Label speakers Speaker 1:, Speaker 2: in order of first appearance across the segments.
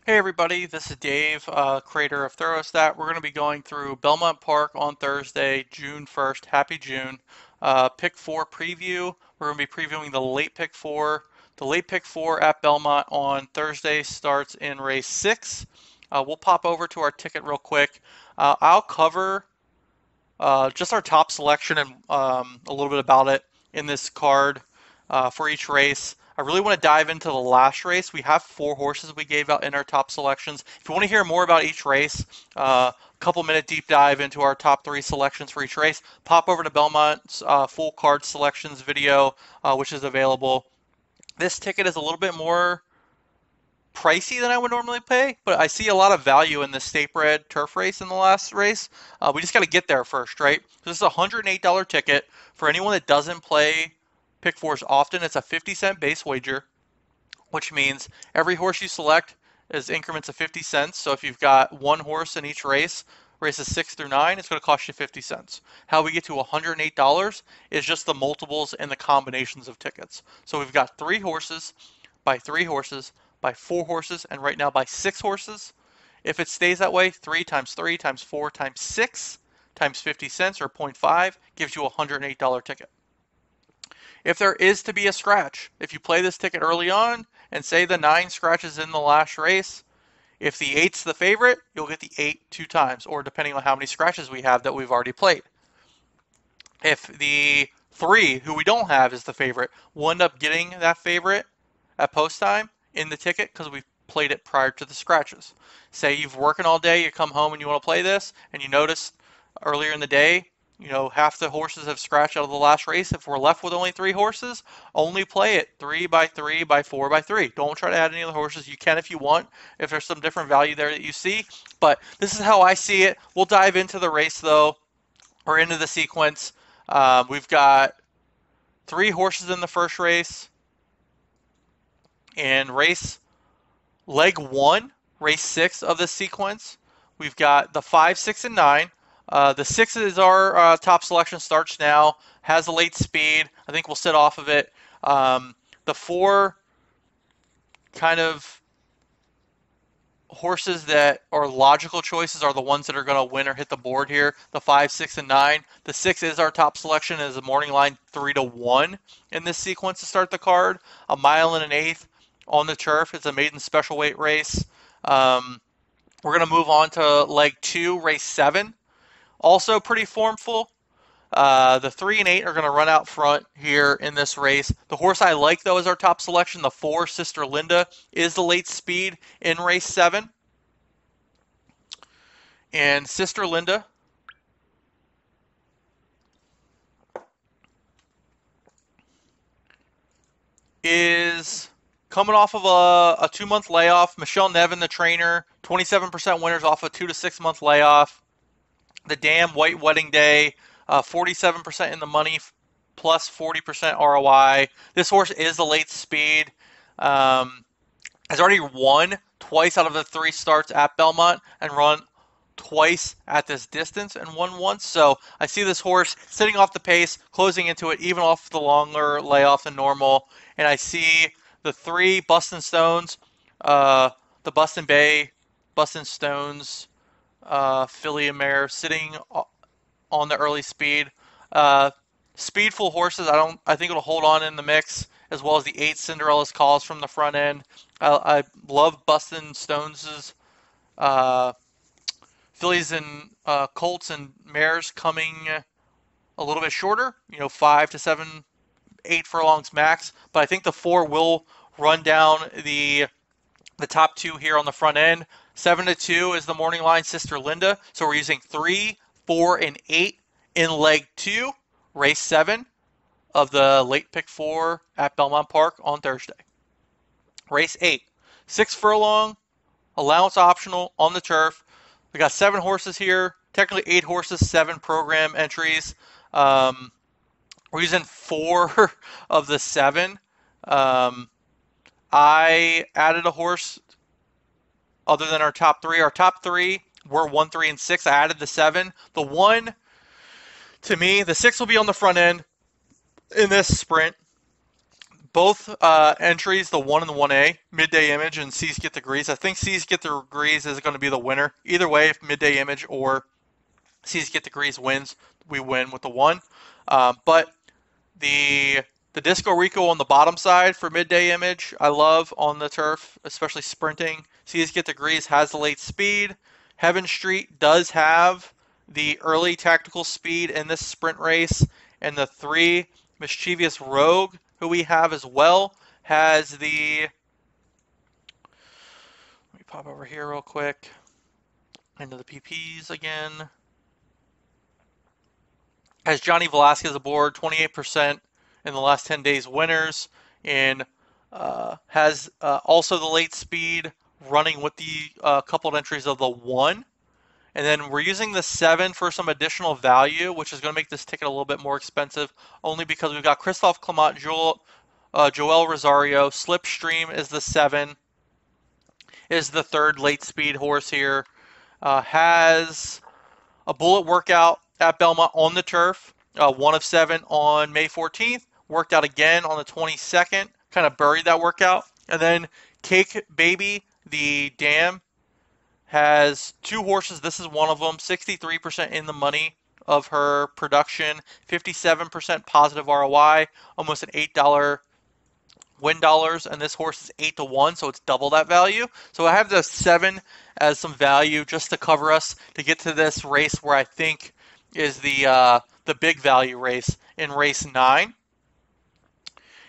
Speaker 1: Hey everybody, this is Dave, creator of Therostat. We're going to be going through Belmont Park on Thursday, June 1st. Happy June. Pick 4 preview. We're going to be previewing the late pick 4. The late pick 4 at Belmont on Thursday starts in race 6. We'll pop over to our ticket real quick. I'll cover just our top selection and a little bit about it in this card for each race. I really want to dive into the last race. We have 4 horses we gave out in our top selections. If you want to hear more about each race, a couple minute deep dive into our top 3 selections for each race, pop over to Belmont's full card selections video, which is available. This ticket is a little bit more pricey than I would normally pay, but I see a lot of value in the state bred turf race in the last race. We just got to get there first, right? This is a $108 ticket. For anyone that doesn't play pick fours often, it's a 50-cent base wager, which means every horse you select is increments of 50 cents. So if you've got one horse in each race, races 6 through 9, it's going to cost you 50 cents. How we get to $108 is just the multiples and the combinations of tickets. So we've got 3 horses by 3 horses by 4 horses, and right now by 6 horses. If it stays that way, 3 times 3 times 4 times 6 times 50 cents or 0.5 gives you a $108 ticket. If there is to be a scratch, if you play this ticket early on and say the 9 scratches in the last race, if the 8's the favorite, you'll get the 8 2 times, or depending on how many scratches we have that we've already played. If the 3, who we don't have, is the favorite, we'll end up getting that favorite at post time in the ticket because we played it prior to the scratches. Say you've working all day, you come home and you want to play this, and you notice earlier in the day, half the horses have scratched out of the last race. If we're left with only 3 horses, only play it 3 by 3 by 4 by 3. Don't try to add any other horses. You can if you want, if there's some different value there that you see. But this is how I see it. We'll dive into the race though, or into the sequence. We've got 3 horses in the first race. In leg 1, race 6 of this sequence, we've got the 5, 6, and 9. The 6 is our top selection, starts now, has a late speed. I think we'll sit off of it. The 4 kind of horses that are logical choices are the ones that are going to win or hit the board here. The 5, 6, and 9. The 6 is our top selection, is a morning line 3-1 in this sequence to start the card. A mile and an eighth on the turf. It's a maiden special weight race. We're going to move on to leg 2, race 7. Also pretty formful. The 3 and 8 are going to run out front here in this race. The horse I like, though, is our top selection. The 4, Sister Linda, is the late speed in race 7. And Sister Linda is coming off of a 2-month layoff. Michelle Nevin, the trainer, 27% winners off a 2 to 6 month layoff. The Dam White Wedding Day, 47% in the money, plus 40% ROI. This horse is the late speed. Has already won twice out of the 3 starts at Belmont and run twice at this distance and won once. So I see this horse sitting off the pace, closing into it, even off the longer layoff than normal. And I see the 3 Bustin' Stones, the Bustin' Stones, filly and mare sitting on the early speed. Speedful horses, I think it'll hold on in the mix, as well as the 8 Cinderella's Calls from the front end. I love Bustin' Stones' fillies and colts and mares coming a little bit shorter, 5 to 7, 8 furlongs max. But I think the 4 will run down the top 2 here on the front end. 7-2 is the morning line, Sister Linda. So we're using 3, 4, and 8 in leg 2, race 7 of the late pick 4 at Belmont Park on Thursday. Race 8, 6 furlong, allowance optional on the turf. We got 7 horses here, technically 8 horses, 7 program entries. We're using 4 of the 7. I added a horse other than our top 3. Our top 3 were 1, 3, and 6. I added the 7. The 1, to me, the 6 will be on the front end in this sprint. Both entries, the 1 and the 1A, Midday Image and C's Get the Grease. I think C's Get the Grease is going to be the winner. Either way, if Midday Image or C's Get the Grease wins, we win with the 1. But the Disco Rico on the bottom side for Midday Image, I love on the turf, especially sprinting. C's Get the Grease has the late speed. Heaven Street does have the early tactical speed in this sprint race. And the 3, Mischievous Rogue, who we have as well, has the... Let me pop over here real quick into the PPs again. Has Johnny Velasquez aboard, 28% in the last 10 days winners, and has also the late speed running with the coupled entries of the 1. And then we're using the 7 for some additional value, which is going to make this ticket a little bit more expensive, only because we've got Christophe Clement, Joel Rosario. Slipstream is the 7, is the 3rd late speed horse here. Has a bullet workout at Belmont on the turf, 1 of 7 on May 14th, worked out again on the 22nd, kind of buried that workout. And then Cake Baby, the dam, has 2 horses. This is one of them, 63% in the money of her production, 57% positive ROI, almost an $8 win dollars, and this horse is 8 to 1, so it's double that value. So I have the 7 as some value just to cover us to get to this race where I think is the big value race in race 9.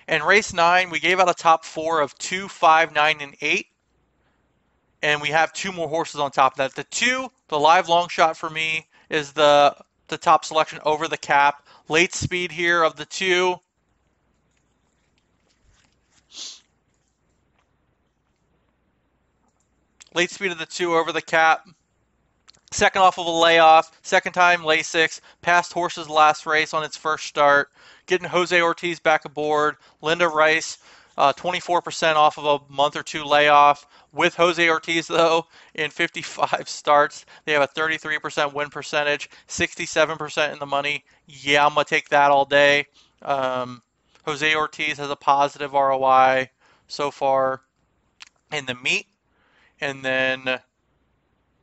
Speaker 1: In race 9, we gave out a top 4 of 2, 5, 9, and 8. And we have 2 more horses on top of that. The 2, the live long shot for me, is the top selection over the cap. Late speed here of the 2. Late speed of the 2 over the cap. Second off of a layoff. Second time Lasix. Passed horses last race on its first start. Getting Jose Ortiz back aboard. Linda Rice, 24% off of a month or 2 layoff. With Jose Ortiz, though, in 55 starts, they have a 33% win percentage, 67% in the money. Yeah, I'm going to take that all day. Jose Ortiz has a positive ROI so far in the meet. And then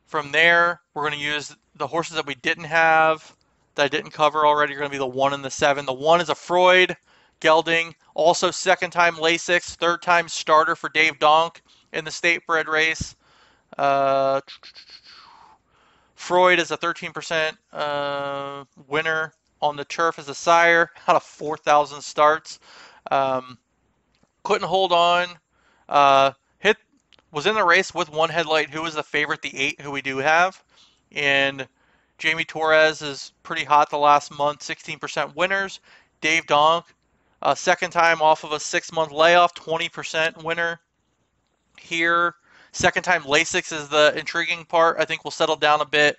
Speaker 1: from there, we're going to use the horses that we didn't have, that I didn't cover already, are going to be the 1 and the 7. The 1 is a Freud gelding, also second time Lasix, third time starter for Dave Donk in the state bred race. Freud is a 13% winner on the turf as a sire out of 4,000 starts. Couldn't hold on. Was in the race with One Headlight, who was the favorite, the 8, who we do have. And Jamie Torres is pretty hot the last month, 16% winners. Dave Donk, second time off of a 6-month layoff, 20% winner here. Second time Lasix is the intriguing part. I think we'll settle down a bit.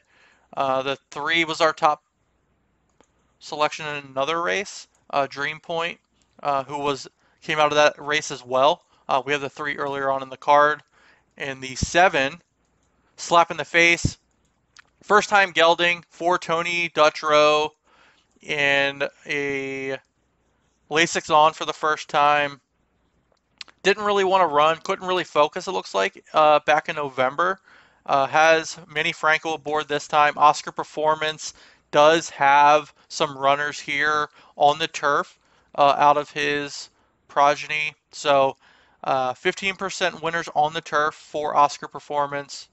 Speaker 1: The 3 was our top selection in another race, Dream Point, who came out of that race as well. We have the 3 earlier on in the card. And the 7, Slap in the Face, first time gelding for Tony Dutrow, and a Lasix on for the first time. Didn't really want to run, couldn't really focus, it looks like, back in November. Has Manny Franco aboard this time. Oscar Performance does have some runners here on the turf out of his progeny. So 15% winners on the turf for Oscar Performance.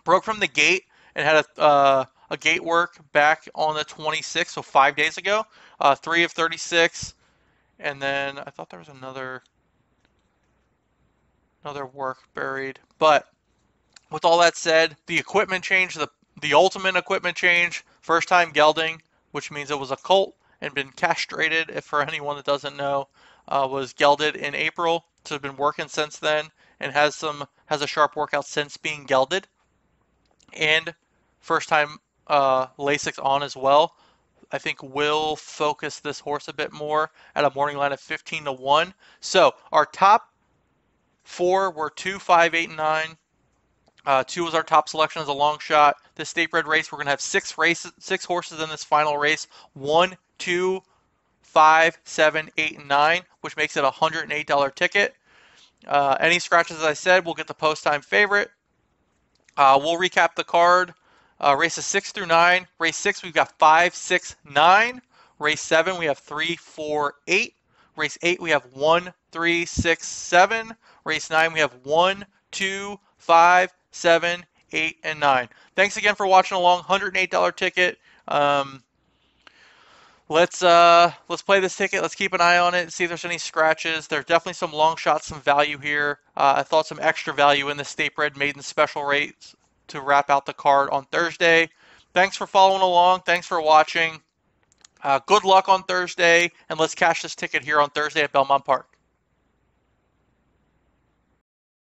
Speaker 1: Broke from the gate and had a gate work back on the 26th, so 5 days ago. 3 of 36. And then I thought there was another work buried. But with all that said, the equipment change, the ultimate equipment change, first time gelding, which means it was a colt and been castrated, if for anyone that doesn't know, was gelded in April. So has been working since then and has a sharp workout since being gelded. And first time Lasix on as well. I think will focus this horse a bit more at a morning line of 15 to 1. So our top 4 were 2, 5, 8, and 9. 2 was our top selection as a long shot. This state bred race, we're going to have 6 horses in this final race. 1, 2, 5, 7, 8, and 9, which makes it a $108 ticket. Any scratches, as I said, will get the post time favorite. We'll recap the card. Races 6 through 9. Race 6, we've got 5, 6, 9. Race 7, we have 3, 4, 8. Race 8, we have 1, 3, 6, 7. Race 9, we have 1, 2, 5, 7, 8, and 9. Thanks again for watching along. $108 ticket. Let's play this ticket. Let's keep an eye on it and see if there's any scratches. There's definitely some long shots, some value here. I thought some extra value in the State Bred Maiden special rates to wrap out the card on Thursday. Thanks for following along. Thanks for watching. Good luck on Thursday, and let's cash this ticket here on Thursday at Belmont Park.